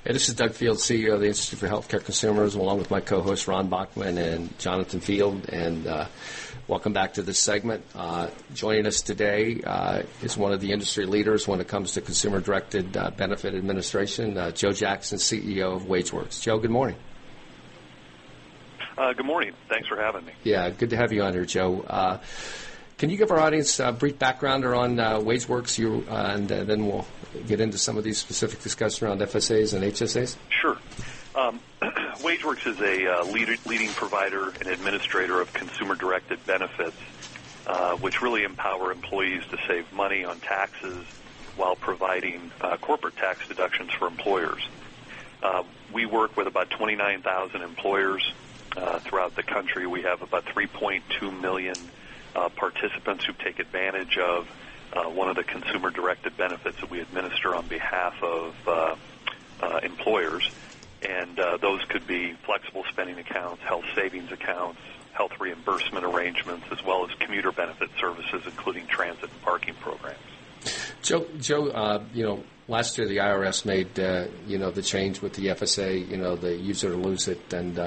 Hey, this is Doug Field, CEO of the Institute for Healthcare Consumers, along with my co-hosts Ron Bachman and Jonathan Field. And welcome back to this segment. Joining us today is one of the industry leaders when it comes to consumer-directed benefit administration, Joe Jackson, CEO of WageWorks. Joe, good morning. Good morning. Thanks for having me. Yeah, good to have you on here, Joe. Can you give our audience a brief background on WageWorks, and then we'll get into some of these specific discussions around FSAs and HSAs? Sure. WageWorks is a leading provider and administrator of consumer-directed benefits, which really empower employees to save money on taxes while providing corporate tax deductions for employers. We work with about 29,000 employers throughout the country. We have about 3.2 million participants who take advantage of one of the consumer-directed benefits that we administer on behalf of employers. And those could be flexible spending accounts, health savings accounts, health reimbursement arrangements, as well as commuter benefit services, including transit and parking programs. Joe, last year the IRS made, the change with the FSA, the use it or lose it. And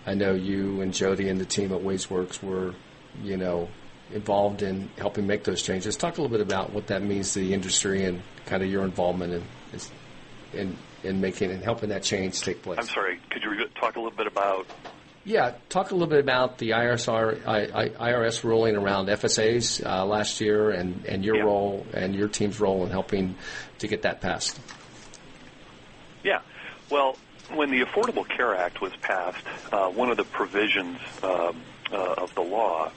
I know you and Jody and the team at WageWorks were, involved in helping make those changes. Talk a little bit about what that means to the industry and kind of your involvement in making and helping that change take place. I'm sorry, could you talk a little bit about? Yeah, talk a little bit about the IRS ruling around FSAs last year and your role and your team's role in helping to get that passed. Yeah, well, when the Affordable Care Act was passed, one of the provisions of the law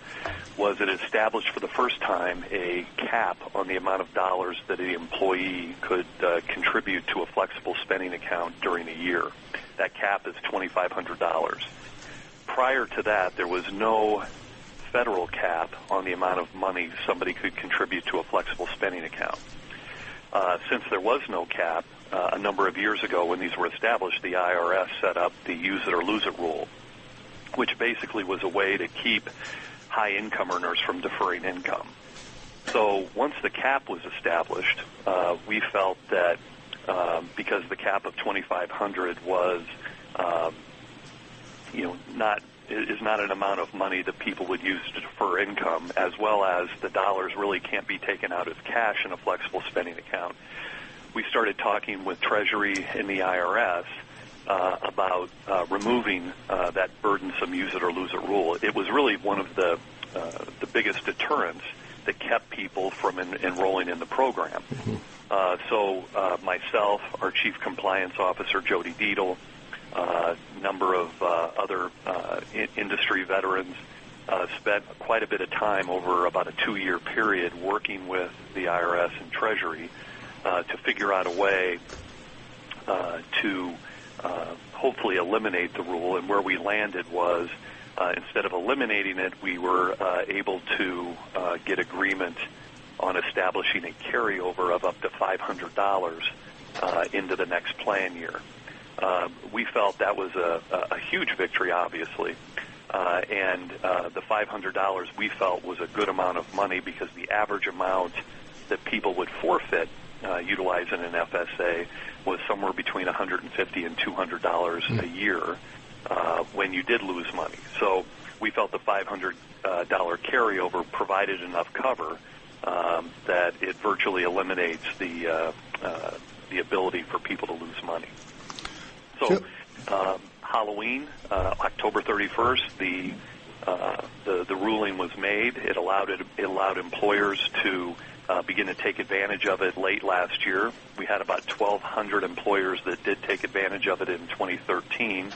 was it established for the first time a cap on the amount of dollars that an employee could contribute to a flexible spending account during a year. That cap is $2,500. Prior to that, there was no federal cap on the amount of money somebody could contribute to a flexible spending account. Since there was no cap, a number of years ago when these were established, the IRS set up the use it or lose it rule, which basically was a way to keep high-income earners from deferring income. So once the cap was established, we felt that because the cap of $2,500 was, not an amount of money that people would use to defer income, as well as the dollars really can't be taken out as cash in a flexible spending account, we started talking with Treasury and the IRS about removing that burdensome use it or lose it rule. It was really one of the biggest deterrents that kept people from enrolling in the program. So myself, our Chief Compliance Officer, Jody Deedle, a number of other industry veterans spent quite a bit of time over about a 2-year period working with the IRS and Treasury to figure out a way to hopefully eliminate the rule. And where we landed was instead of eliminating it, we were able to get agreement on establishing a carryover of up to $500 into the next plan year. We felt that was a huge victory, obviously, and the $500 we felt was a good amount of money because the average amount that people would forfeit utilizing an FSA was somewhere between $150 and $200 a year when you did lose money. So we felt the $500 carryover provided enough cover that it virtually eliminates the ability for people to lose money. So Halloween, October 31st, the ruling was made. It allowed employers to begin to take advantage of it late last year. We had about 1,200 employers that did take advantage of it in 2013.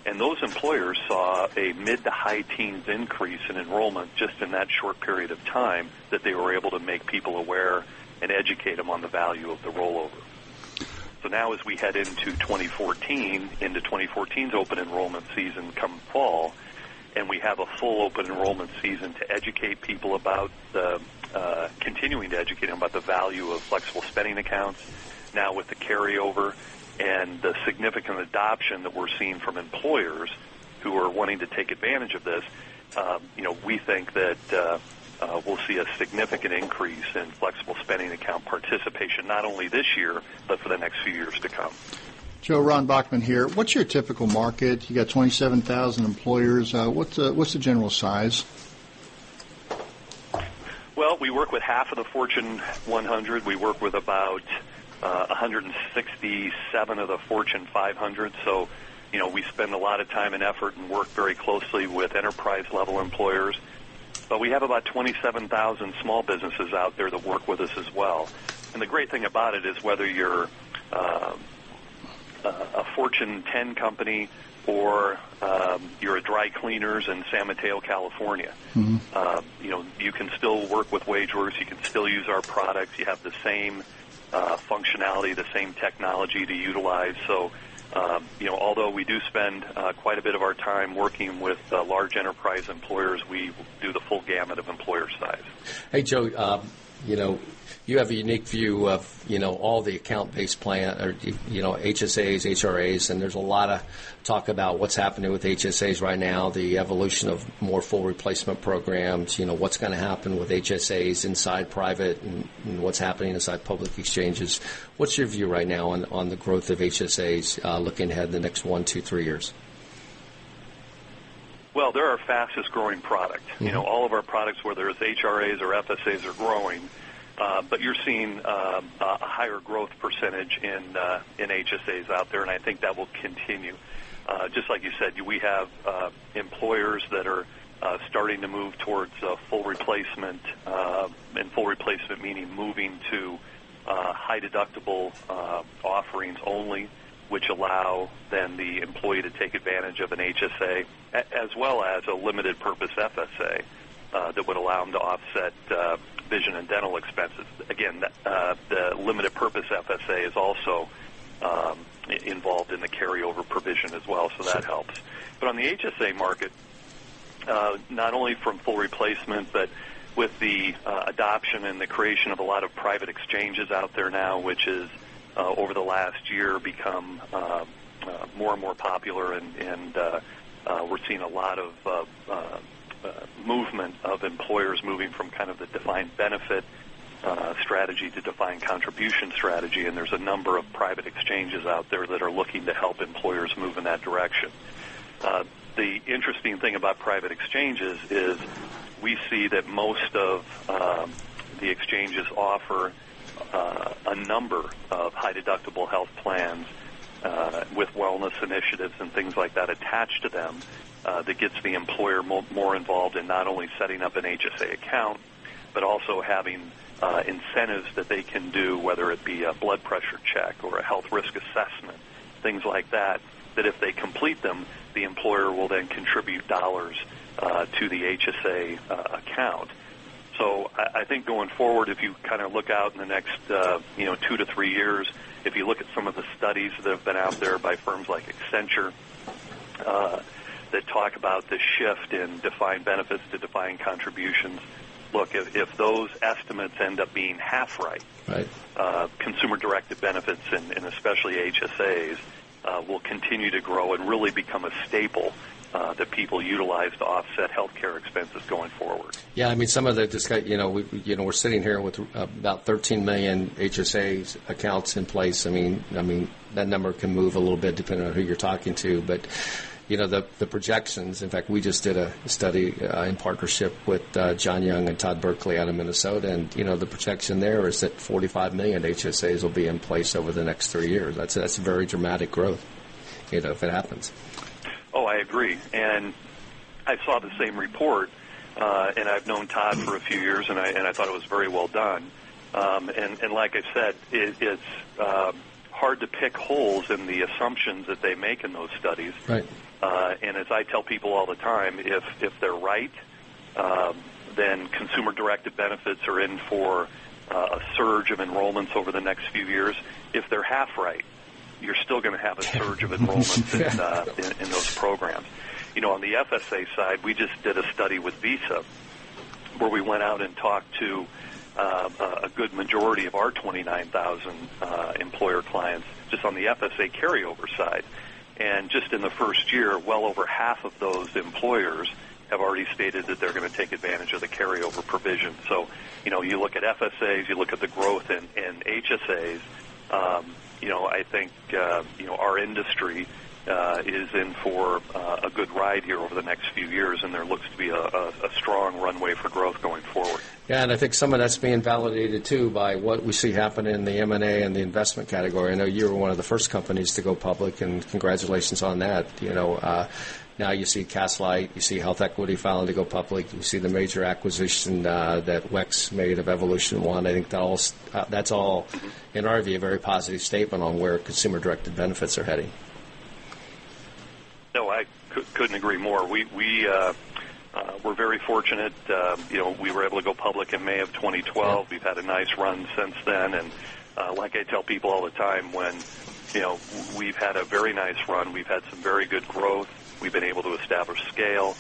And those employers saw a mid to high teens increase in enrollment just in that short period of time that they were able to make people aware and educate them on the value of the rollover. So now as we head into 2014's open enrollment season come fall, and we have a full open enrollment season to educate people about continuing to educate them about the value of flexible spending accounts, now with the carryover and the significant adoption that we're seeing from employers who are wanting to take advantage of this, we think that we'll see a significant increase in flexible spending account participation, not only this year, but for the next few years to come. Joe, Ron Bachman here. What's your typical market? You got 27,000 employers. What's the general size? Well, we work with half of the Fortune 100. We work with about 167 of the Fortune 500. So, we spend a lot of time and effort and work very closely with enterprise-level employers. But we have about 27,000 small businesses out there that work with us as well. And the great thing about it is whether you're a Fortune 10 company or you're a dry cleaners in San Mateo, California, you can still work with WageWorks. You can still use our products. You have the same functionality, the same technology to utilize. So, although we do spend quite a bit of our time working with large enterprise employers, we do the full gamut of employer size. Hey, Joe, you have a unique view of, all the account-based plan, or, HSAs, HRAs, and there's a lot of talk about what's happening with HSAs right now, the evolution of more full replacement programs, what's going to happen with HSAs inside private and what's happening inside public exchanges. What's your view right now on the growth of HSAs looking ahead in the next 1, 2, 3 years? Well, they're our fastest growing product. Mm-hmm. All of our products, whether it's HRAs or FSAs, are growing. But you're seeing a higher growth percentage in HSAs out there, and I think that will continue. Just like you said, we have employers that are starting to move towards full replacement, and full replacement meaning moving to high deductible offerings only, which allow then the employee to take advantage of an HSA, as well as a limited purpose FSA that would allow them to offset vision and dental expenses. Again, the limited purpose FSA is also involved in the carryover provision as well, so that helps. But on the HSA market, not only from full replacement, but with the adoption and the creation of a lot of private exchanges out there now, which is over the last year become more and more popular, and we're seeing a lot of movement of employers moving from kind of the defined benefit strategy to defined contribution strategy, and there's a number of private exchanges out there that are looking to help employers move in that direction. The interesting thing about private exchanges is we see that most of the exchanges offer a number of high-deductible health plans with wellness initiatives and things like that attached to them that gets the employer more involved in not only setting up an HSA account, but also having incentives that they can do, whether it be a blood pressure check or a health risk assessment, things like that, that if they complete them, the employer will then contribute dollars to the HSA account. So I think going forward, if you kind of look out in the next 2 to 3 years, if you look at some of the studies that have been out there by firms like Accenture that talk about the shift in defined benefits to defined contributions, look, if those estimates end up being half right, consumer-directed benefits and especially HSAs will continue to grow and really become a staple that people utilize to offset healthcare expenses going forward. Yeah, I mean, some of the discussion, we're sitting here with about 13 million HSA accounts in place. I mean, that number can move a little bit depending on who you're talking to, but the projections. In fact, we just did a study in partnership with John Young and Todd Berkeley out of Minnesota, and the projection there is that 45 million HSAs will be in place over the next 3 years. That's very dramatic growth, if it happens. Oh, I agree, and I saw the same report, and I've known Todd for a few years, and I thought it was very well done. And like I said, it's hard to pick holes in the assumptions that they make in those studies. Right. And as I tell people all the time, if they're right, then consumer-directed benefits are in for a surge of enrollments over the next few years. If they're half right, you're still going to have a surge of enrollments in those programs. On the FSA side, we just did a study with Visa where we went out and talked to a good majority of our 29,000 employer clients just on the FSA carryover side. And just in the first year, well over half of those employers have already stated that they're going to take advantage of the carryover provision. So, you look at FSAs, you look at the growth in HSAs, I think our industry is in for a good ride here over the next few years, and there looks to be a strong runway for growth going forward. Yeah, and I think some of that's being validated, too, by what we see happen in the M&A and the investment category. I know you were one of the first companies to go public, and congratulations on that. Now you see Castlight, you see Health Equity filing to go public, you see the major acquisition that WEX made of Evolution One. I think that's all, in our view, a very positive statement on where consumer-directed benefits are heading. No, I couldn't agree more. We're very fortunate. We were able to go public in May of 2012. We've had a nice run since then, and like I tell people all the time, when we've had a very nice run, we've had some very good growth. We've been able to establish scale,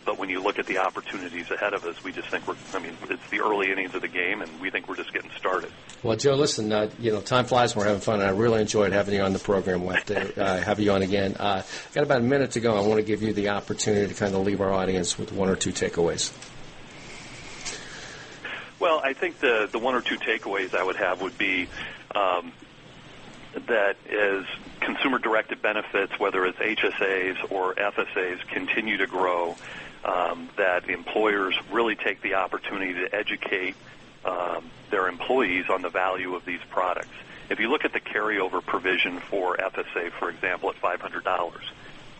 but when you look at the opportunities ahead of us, we just think it's the early innings of the game, and we think we're just getting started. Well, Joe, listen, time flies when we're having fun, and I really enjoyed having you on the program. We'll have to have you on again. Got about a minute to go. I want to give you the opportunity to kind of leave our audience with one or two takeaways. Well, I think the one or two takeaways I would have would be that as consumer-directed benefits, whether it's HSAs or FSAs, continue to grow, that employers really take the opportunity to educate their employees on the value of these products. If you look at the carryover provision for FSA, for example, at $500,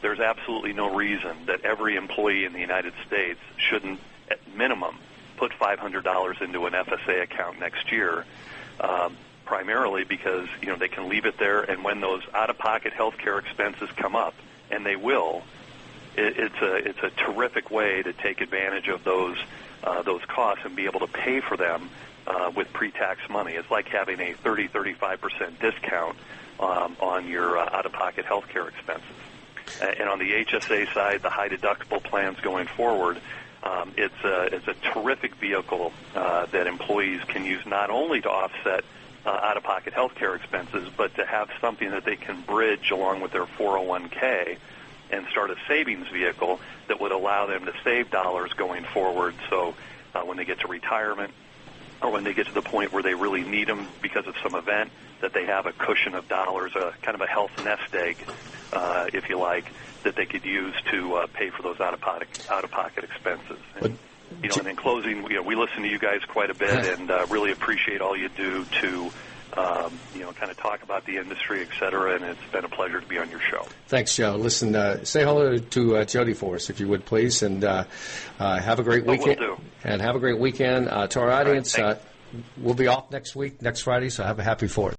there's absolutely no reason that every employee in the United States shouldn't, at minimum, put $500 into an FSA account next year, primarily because they can leave it there, and when those out-of-pocket health care expenses come up, and they will, it's a terrific way to take advantage of those costs and be able to pay for them with pre-tax money. It's like having a 30-35% discount on your out-of-pocket health care expenses. And on the HSA side, the high deductible plans going forward, it's a terrific vehicle that employees can use not only to offset out-of-pocket health care expenses, but to have something that they can bridge along with their 401k and start a savings vehicle that would allow them to save dollars going forward. So when they get to retirement or when they get to the point where they really need them because of some event, that they have a cushion of dollars, a kind of a health nest egg, if you like, that they could use to pay for those out-of-pocket expenses. And in closing, we listen to you guys quite a bit, and really appreciate all you do to, kind of talk about the industry, et cetera, and it's been a pleasure to be on your show. Thanks, Joe. Listen, say hello to Jody for us, if you would, please, and have a great weekend. Will do. And have a great weekend. To our audience, right, we'll be off next week, next Friday, so have a happy 4th.